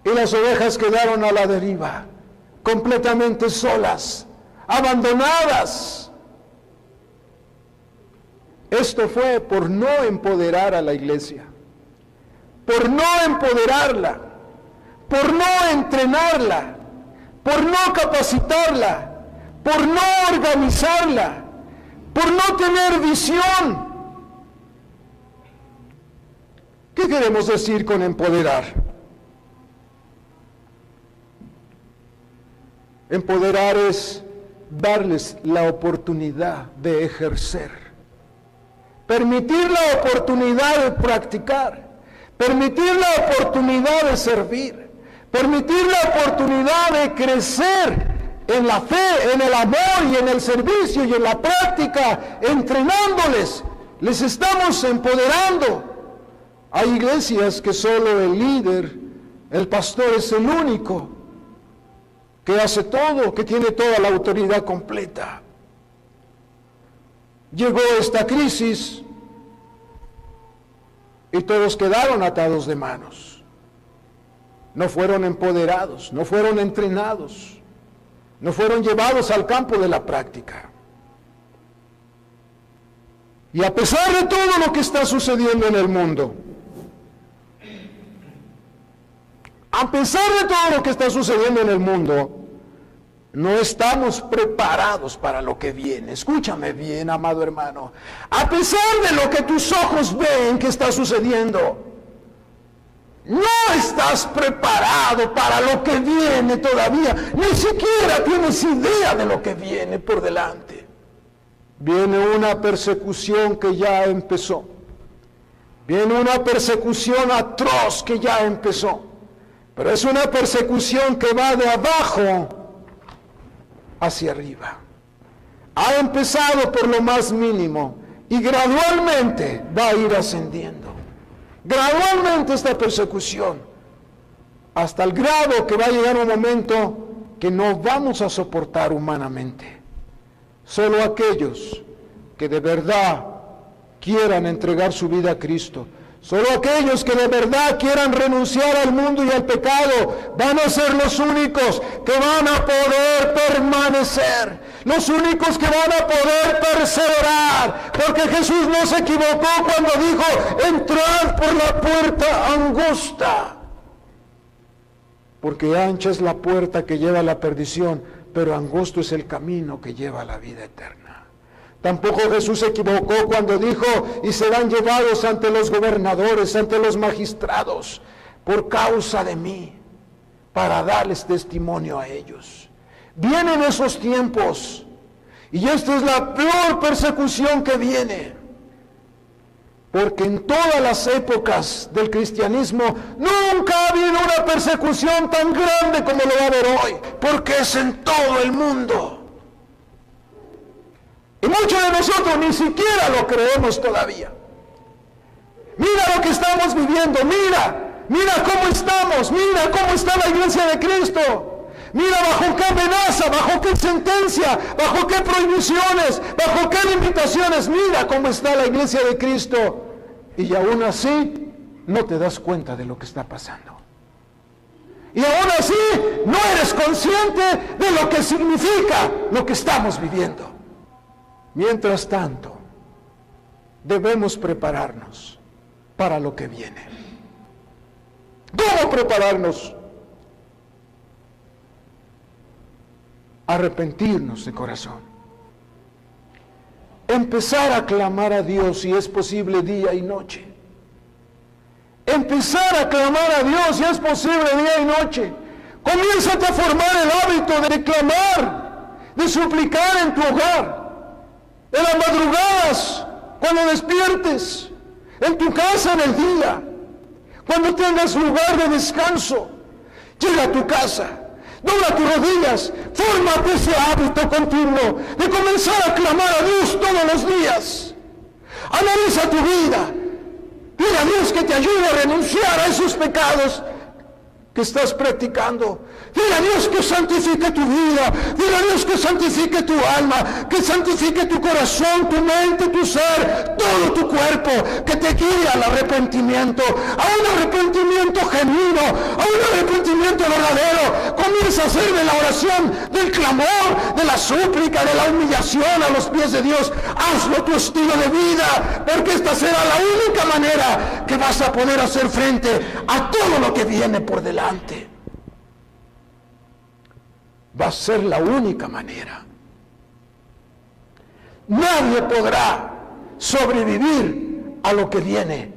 S1: y las ovejas quedaron a la deriva, completamente solas, abandonadas. Esto fue por no empoderar a la iglesia, por no empoderarla, por no entrenarla, por no capacitarla, por no organizarla, por no tener visión. ¿Qué queremos decir con empoderar? Empoderar es darles la oportunidad de ejercer, permitir la oportunidad de practicar, permitir la oportunidad de servir, permitir la oportunidad de crecer en la fe, en el amor y en el servicio y en la práctica, entrenándoles. Les estamos empoderando. Hay iglesias que solo el líder, el pastor es el único que hace todo, que tiene toda la autoridad completa. Llegó esta crisis y todos quedaron atados de manos. No fueron empoderados, no fueron entrenados, no fueron llevados al campo de la práctica. Y a pesar de todo lo que está sucediendo en el mundo, a pesar de todo lo que está sucediendo en el mundo, no estamos preparados para lo que viene. Escúchame bien, amado hermano. A pesar de lo que tus ojos ven que está sucediendo, no estás preparado para lo que viene todavía. Ni siquiera tienes idea de lo que viene por delante. Viene una persecución que ya empezó. Viene una persecución atroz que ya empezó. Pero es una persecución que va de abajo hacia arriba. Ha empezado por lo más mínimo y gradualmente va a ir ascendiendo. Gradualmente esta persecución, hasta el grado que va a llegar un momento que no vamos a soportar humanamente. Solo aquellos que de verdad quieran entregar su vida a Cristo, solo aquellos que de verdad quieran renunciar al mundo y al pecado, van a ser los únicos que van a poder permanecer, los únicos que van a poder perseverar, porque Jesús no se equivocó cuando dijo: entrad por la puerta angosta, porque ancha es la puerta que lleva a la perdición, pero angosto es el camino que lleva a la vida eterna. Tampoco Jesús se equivocó cuando dijo: y serán llevados ante los gobernadores, ante los magistrados, por causa de mí, para darles testimonio a ellos. Vienen esos tiempos, y esta es la peor persecución que viene, porque en todas las épocas del cristianismo nunca ha habido una persecución tan grande como lo va a haber hoy, porque es en todo el mundo. Y muchos de nosotros ni siquiera lo creemos todavía. Mira lo que estamos viviendo, mira cómo estamos, mira cómo está la iglesia de Cristo. Mira bajo qué amenaza, bajo qué sentencia, bajo qué prohibiciones, bajo qué limitaciones. Mira cómo está la iglesia de Cristo. Y aún así no te das cuenta de lo que está pasando. Y aún así no eres consciente de lo que significa lo que estamos viviendo. Mientras tanto, debemos prepararnos para lo que viene. ¿Cómo prepararnos? Arrepentirnos de corazón. Empezar a clamar a Dios si es posible día y noche. Empezar a clamar a Dios si es posible día y noche. Comiénzate a formar el hábito de clamar, de suplicar en tu hogar, en las madrugadas, cuando despiertes, en tu casa en el día, cuando tengas lugar de descanso. Llega a tu casa, dobla tus rodillas, fórmate ese hábito continuo de comenzar a clamar a Dios todos los días. Analiza tu vida. Dile a Dios que te ayude a renunciar a esos pecados que estás practicando. Dile a Dios que santifique tu vida. Dile a Dios que santifique tu alma, que santifique tu corazón, tu mente, tu ser, todo tu cuerpo, que te guíe al arrepentimiento, a un arrepentimiento genuino, a un arrepentimiento verdadero. Comienza a hacer de la oración, del clamor, de la súplica, de la humillación a los pies de Dios. Hazlo tu estilo de vida, porque esta será la única manera que vas a poder hacer frente a todo lo que viene por delante. Va a ser la única manera. Nadie podrá sobrevivir a lo que viene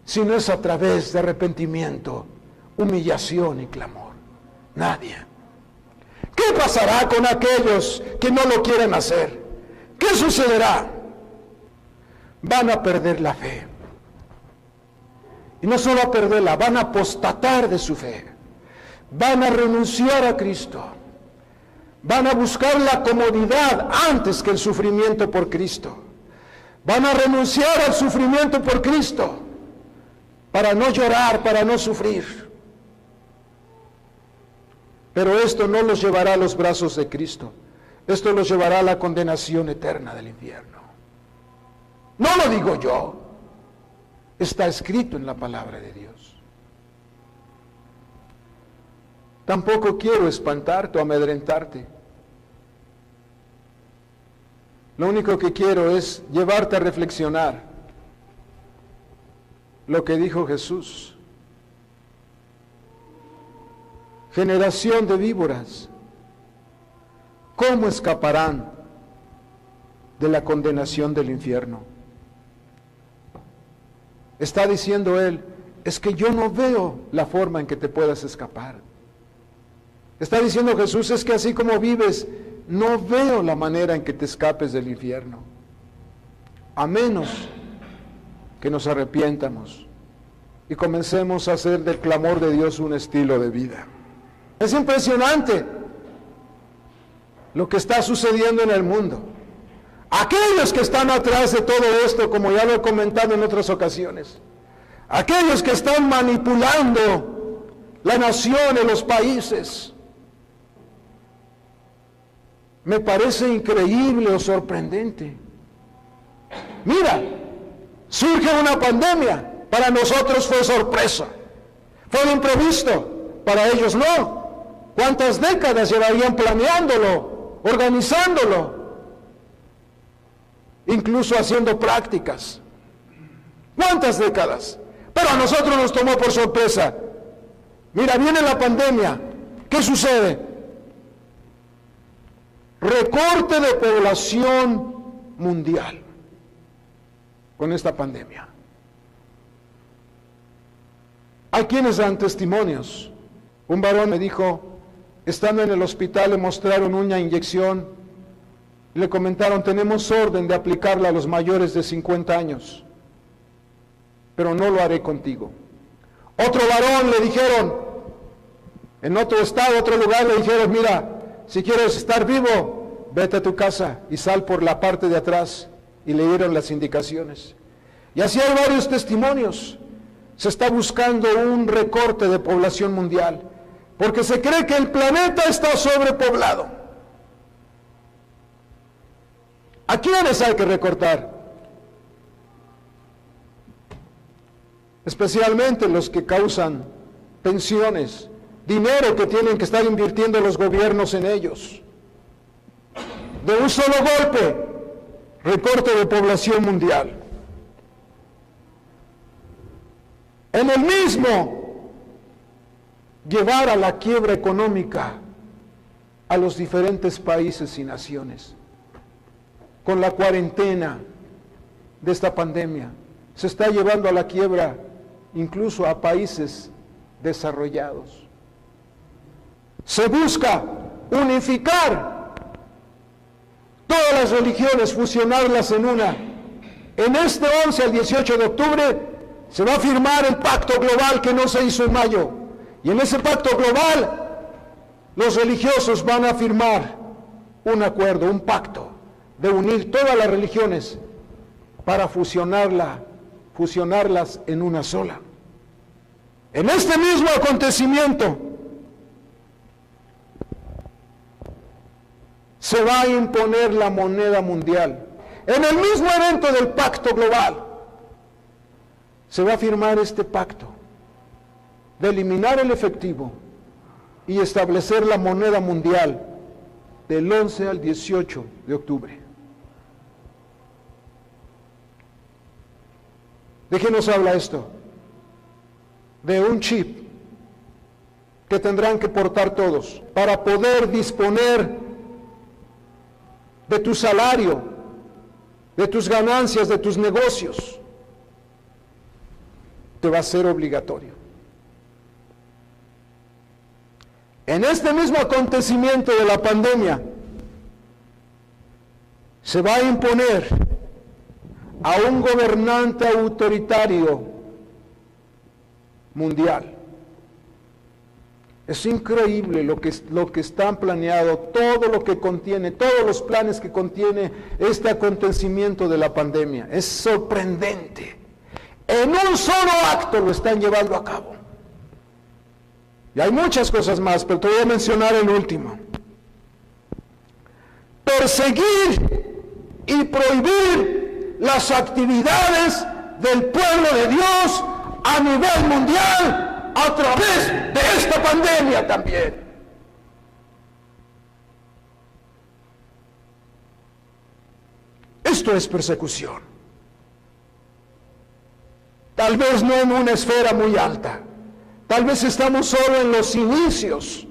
S1: si no es a través de arrepentimiento, humillación y clamor. Nadie. ¿Qué pasará con aquellos que no lo quieren hacer? ¿Qué sucederá? Van a perder la fe. Y no solo a perderla, van a apostatar de su fe. Van a renunciar a Cristo. Van a buscar la comodidad antes que el sufrimiento por Cristo. Van a renunciar al sufrimiento por Cristo para no llorar, para no sufrir. Pero esto no los llevará a los brazos de Cristo. Esto los llevará a la condenación eterna del infierno. No lo digo yo. Está escrito en la palabra de Dios. Tampoco quiero espantarte o amedrentarte. Lo único que quiero es llevarte a reflexionar lo que dijo Jesús. Generación de víboras, ¿cómo escaparán de la condenación del infierno? Está diciendo él, es que yo no veo la forma en que te puedas escapar. Está diciendo Jesús, es que así como vives, no veo la manera en que te escapes del infierno. A menos que nos arrepientamos y comencemos a hacer del clamor de Dios un estilo de vida. Es impresionante lo que está sucediendo en el mundo. Aquellos que están atrás de todo esto, como ya lo he comentado en otras ocasiones, aquellos que están manipulando la nación y los países, me parece increíble o sorprendente. Mira, surge una pandemia, para nosotros fue sorpresa, fue de imprevisto, para ellos no. ¿Cuántas décadas llevarían planeándolo, organizándolo? Incluso haciendo prácticas. ¿Cuántas décadas? Pero a nosotros nos tomó por sorpresa. Mira, viene la pandemia. ¿Qué sucede? Recorte de población mundial con esta pandemia. Hay quienes dan testimonios. Un varón me dijo, estando en el hospital, le mostraron una inyección. Le comentaron, tenemos orden de aplicarla a los mayores de 50 años, pero no lo haré contigo. Otro varón le dijeron, en otro estado, otro lugar, le dijeron, mira, si quieres estar vivo, vete a tu casa y sal por la parte de atrás. Y le dieron las indicaciones. Y así hay varios testimonios. Se está buscando un recorte de población mundial, porque se cree que el planeta está sobrepoblado. ¿A quiénes hay que recortar? Especialmente los que causan pensiones dinero que tienen que estar invirtiendo los gobiernos en ellos. De un solo golpe, recorte de población mundial. En el mismo, llevar a la quiebra económica a los diferentes países y naciones. Con la cuarentena de esta pandemia, se está llevando a la quiebra incluso a países desarrollados. Se busca unificar todas las religiones, fusionarlas en una. En este 11 al 18 de octubre se va a firmar el pacto global que no se hizo en mayo. Y en ese pacto global, los religiosos van a firmar un acuerdo, un pacto, de unir todas las religiones para fusionarlas en una sola. En este mismo acontecimiento, se va a imponer la moneda mundial. En el mismo evento del pacto global, se va a firmar este pacto de eliminar el efectivo y establecer la moneda mundial del 11 al 18 de octubre. ¿De qué nos habla esto? De un chip que tendrán que portar todos para poder disponer de tu salario, de tus ganancias, de tus negocios. Te va a ser obligatorio. En este mismo acontecimiento de la pandemia, se va a imponer a un gobernante autoritario mundial. Es increíble lo que están planeado, todo lo que contiene, todos los planes que contiene este acontecimiento de la pandemia. Es sorprendente. En un solo acto lo están llevando a cabo. Y hay muchas cosas más, pero te voy a mencionar el último. Perseguir y prohibir las actividades del pueblo de Dios a nivel mundial a través de esta pandemia también. Esto es persecución. Tal vez no en una esfera muy alta, tal vez estamos solo en los inicios,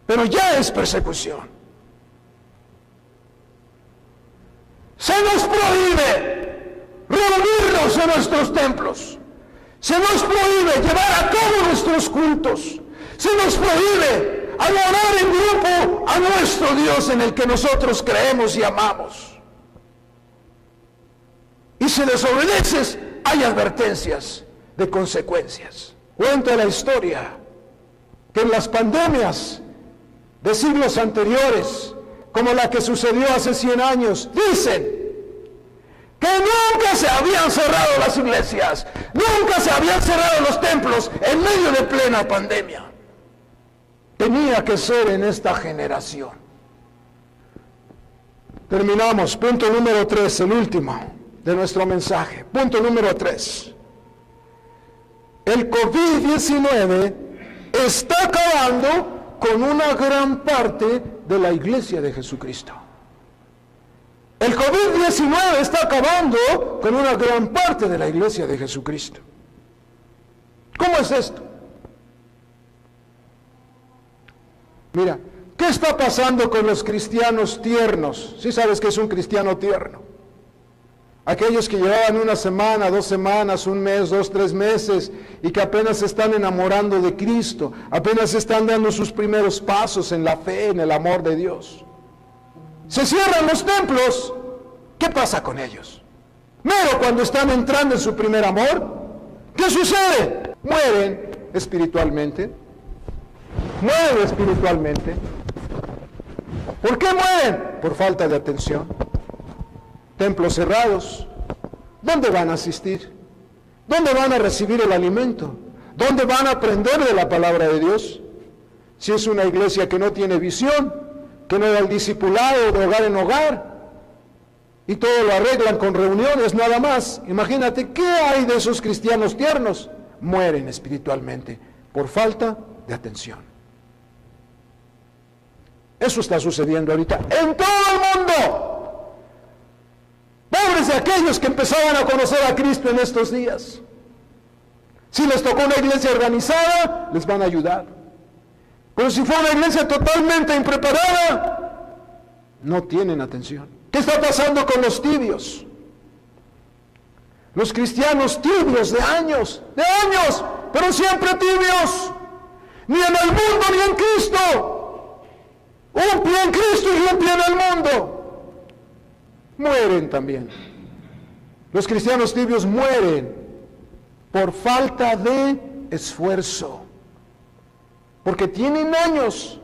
S1: pero ya es persecución. Se nos prohíbe reunirnos en nuestros templos. Se nos prohíbe llevar a cabo nuestros cultos. Se nos prohíbe adorar en grupo a nuestro Dios en el que nosotros creemos y amamos. Y si desobedeces, hay advertencias de consecuencias. Cuenta la historia que en las pandemias de siglos anteriores, como la que sucedió hace 100 años, dicen que nunca se habían cerrado las iglesias, nunca se habían cerrado los templos en medio de plena pandemia. Tenía que ser en esta generación. Terminamos. Punto número 3, el último de nuestro mensaje. Punto número 3. El COVID-19 está acabando con una gran parte de la iglesia de Jesucristo. El COVID-19 está acabando con una gran parte de la iglesia de Jesucristo. ¿Cómo es esto? Mira, ¿qué está pasando con los cristianos tiernos? ¿Sí sabes qué es un cristiano tierno? Aquellos que llevaban una semana, 2 semanas, 1 mes, 2, 3 meses y que apenas se están enamorando de Cristo, apenas están dando sus primeros pasos en la fe, en el amor de Dios. Se cierran los templos. ¿Qué pasa con ellos? Pero cuando están entrando en su primer amor, ¿qué sucede? Mueren espiritualmente. Mueren espiritualmente. ¿Por qué mueren? Por falta de atención. Templos cerrados. ¿Dónde van a asistir? ¿Dónde van a recibir el alimento? ¿Dónde van a aprender de la palabra de Dios? Si es una iglesia que no tiene visión, que no da el discipulado de hogar en hogar, y todo lo arreglan con reuniones nada más. Imagínate, ¿qué hay de esos cristianos tiernos? Mueren espiritualmente. por falta de atención. Eso está sucediendo ahorita en todo el mundo. Pobres de aquellos que empezaban a conocer a Cristo en estos días. Si les tocó una iglesia organizada, les van a ayudar. Pero si fue una iglesia totalmente impreparada, no tienen atención. ¿Qué está pasando con los tibios? Los cristianos tibios de años, pero siempre tibios. Ni en el mundo ni en Cristo. Un pie en Cristo y un pie en el mundo. Mueren también. Los cristianos tibios mueren por falta de esfuerzo. Porque tienen años.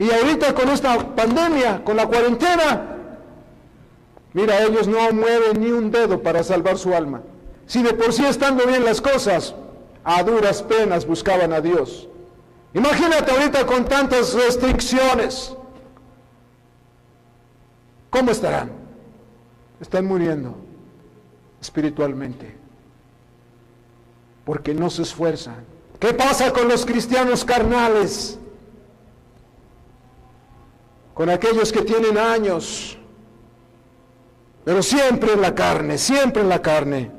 S1: Y ahorita con esta pandemia, con la cuarentena, mira, ellos no mueven ni un dedo para salvar su alma. Si de por sí estando bien las cosas, a duras penas buscaban a Dios. Imagínate ahorita con tantas restricciones. ¿Cómo estarán? Están muriendo espiritualmente. Porque no se esfuerzan. ¿Qué pasa con los cristianos carnales? Con aquellos que tienen años, pero siempre en la carne, siempre en la carne.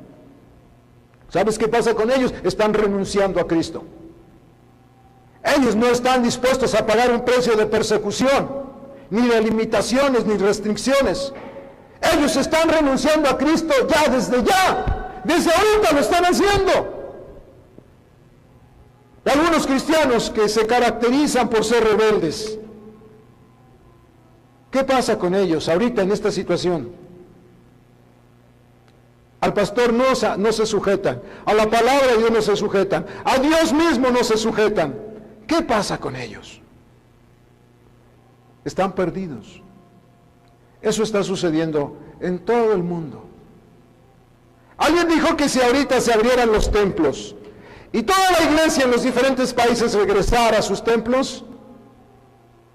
S1: ¿Sabes qué pasa con ellos? Están renunciando a Cristo. Ellos no están dispuestos a pagar un precio de persecución, ni de limitaciones, ni restricciones. Ellos están renunciando a Cristo desde ahorita lo están haciendo. Y algunos cristianos que se caracterizan por ser rebeldes. ¿Qué pasa con ellos ahorita en esta situación? Al pastor no se sujetan, a la palabra de Dios no se sujetan, a Dios mismo no se sujetan. ¿Qué pasa con ellos? Están perdidos. Eso está sucediendo en todo el mundo. Alguien dijo que si ahorita se abrieran los templos y toda la iglesia en los diferentes países regresara a sus templos,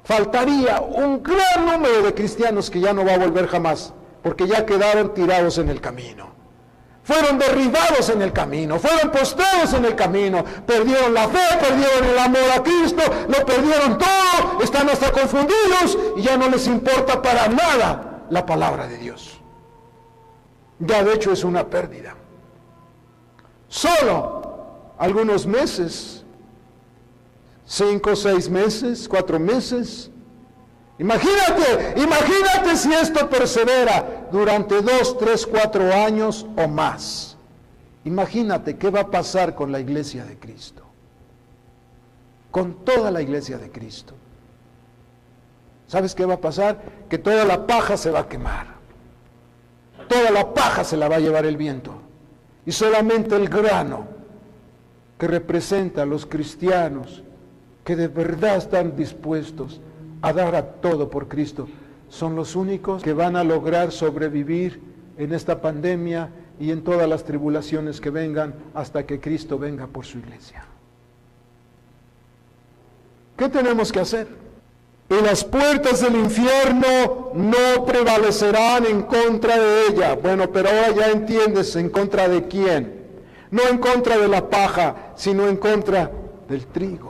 S1: faltaría un gran número de cristianos que ya no va a volver jamás, porque ya quedaron tirados en el camino. Fueron derribados en el camino, fueron postrados en el camino, perdieron la fe, perdieron el amor a Cristo, lo perdieron todo, están hasta confundidos y ya no les importa para nada la palabra de Dios. Ya de hecho es una pérdida. Solo algunos meses, 5, 6 meses, 4 meses. Imagínate si esto persevera durante 2, 3, 4 años o más. Imagínate qué va a pasar con la iglesia de Cristo. Con toda la iglesia de Cristo. ¿Sabes qué va a pasar? Que toda la paja se va a quemar. Toda la paja se la va a llevar el viento. Y solamente el grano que representa a los cristianos que de verdad están dispuestos a dar a todo por Cristo, son los únicos que van a lograr sobrevivir en esta pandemia y en todas las tribulaciones que vengan hasta que Cristo venga por su iglesia. ¿Qué tenemos que hacer? Y las puertas del infierno no prevalecerán en contra de ella. Bueno, pero ahora ya entiendes en contra de quién. No en contra de la paja, sino en contra del trigo.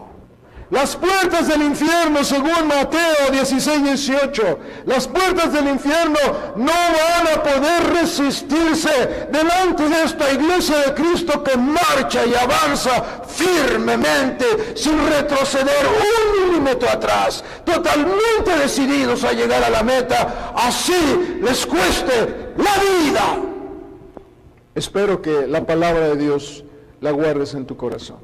S1: Las puertas del infierno, según Mateo 16, 18, las puertas del infierno no van a poder resistirse delante de esta iglesia de Cristo que marcha y avanza firmemente, sin retroceder un milímetro atrás, totalmente decididos a llegar a la meta, así les cueste la vida. Espero que la palabra de Dios la guardes en tu corazón.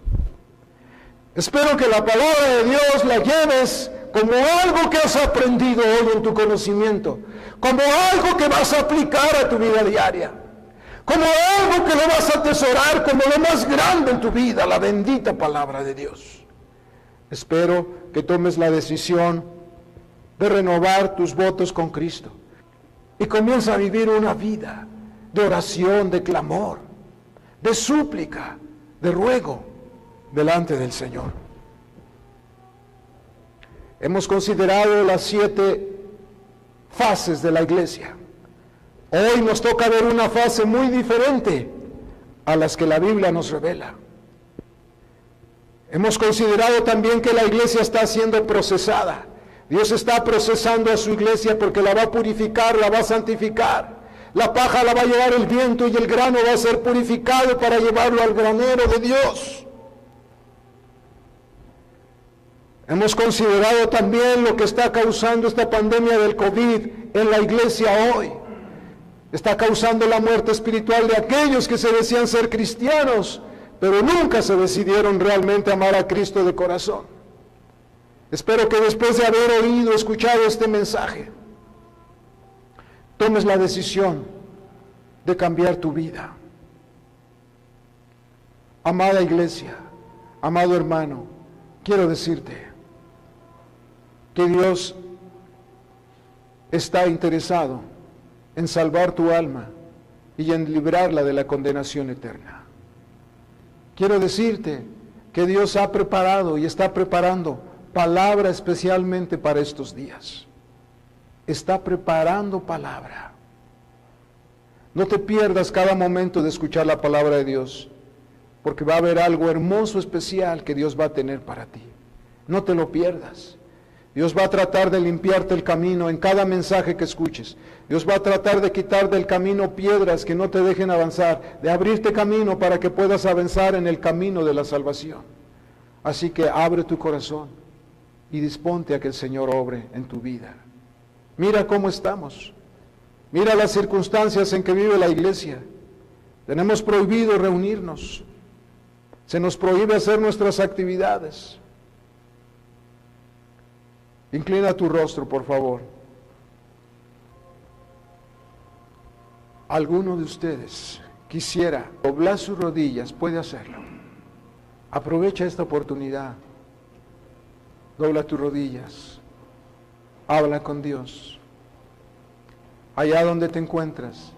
S1: Espero que la palabra de Dios la lleves como algo que has aprendido hoy en tu conocimiento, como algo que vas a aplicar a tu vida diaria, como algo que lo vas a atesorar como lo más grande en tu vida, la bendita palabra de Dios. Espero que tomes la decisión de renovar tus votos con Cristo y comienza a vivir una vida de oración, de clamor, de súplica, de ruego delante del Señor. Hemos considerado las 7 fases de la iglesia. Hoy nos toca ver una fase muy diferente a las que la Biblia nos revela. Hemos considerado también que la iglesia está siendo procesada. Dios está procesando a su iglesia porque la va a purificar, la va a santificar. La paja la va a llevar el viento y el grano va a ser purificado para llevarlo al granero de Dios. Hemos considerado también lo que está causando esta pandemia del COVID en la iglesia hoy. Está causando la muerte espiritual de aquellos que se decían ser cristianos, pero nunca se decidieron realmente amar a Cristo de corazón. Espero que después de haber oído, escuchado este mensaje, tomes la decisión de cambiar tu vida. Amada iglesia, amado hermano, quiero decirte que Dios está interesado en salvar tu alma y en librarla de la condenación eterna. Quiero decirte que Dios ha preparado y está preparando palabra especialmente para estos días. Está preparando palabra. No te pierdas cada momento de escuchar la palabra de Dios, porque va a haber algo hermoso, especial que Dios va a tener para ti. No te lo pierdas. Dios va a tratar de limpiarte el camino en cada mensaje que escuches. Dios va a tratar de quitar del camino piedras que no te dejen avanzar, de abrirte camino para que puedas avanzar en el camino de la salvación. Así que abre tu corazón y disponte a que el Señor obre en tu vida. Mira cómo estamos. Mira las circunstancias en que vive la iglesia. Tenemos prohibido reunirnos. Se nos prohíbe hacer nuestras actividades. Inclina tu rostro, por favor. ¿Alguno de ustedes quisiera doblar sus rodillas? Puede hacerlo. Aprovecha esta oportunidad. Dobla tus rodillas. Habla con Dios. Allá donde te encuentras,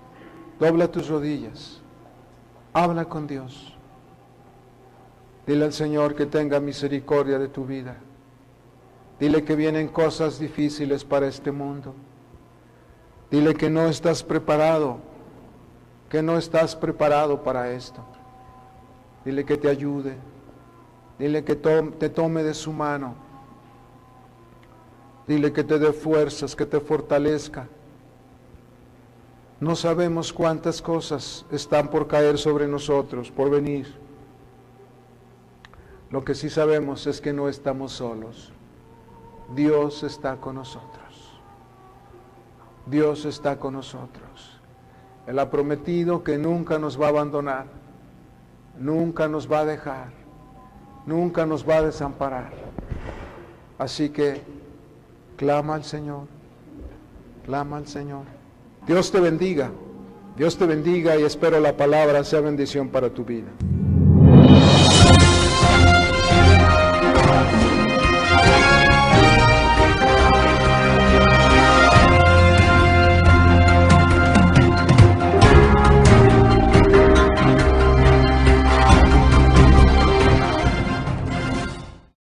S1: dobla tus rodillas. Habla con Dios. Dile al Señor que tenga misericordia de tu vida. Dile que vienen cosas difíciles para este mundo. Dile que no estás preparado, para esto. Dile que te ayude. Dile que te tome de su mano. Dile que te dé fuerzas, que te fortalezca. No sabemos cuántas cosas están por caer sobre nosotros, por venir. Lo que sí sabemos es que no estamos solos. Dios está con nosotros. Dios está con nosotros. Él ha prometido que nunca nos va a abandonar, nunca nos va a dejar, nunca nos va a desamparar. Así que clama al Señor, clama al Señor. Dios te bendiga y espero la palabra sea bendición para tu vida.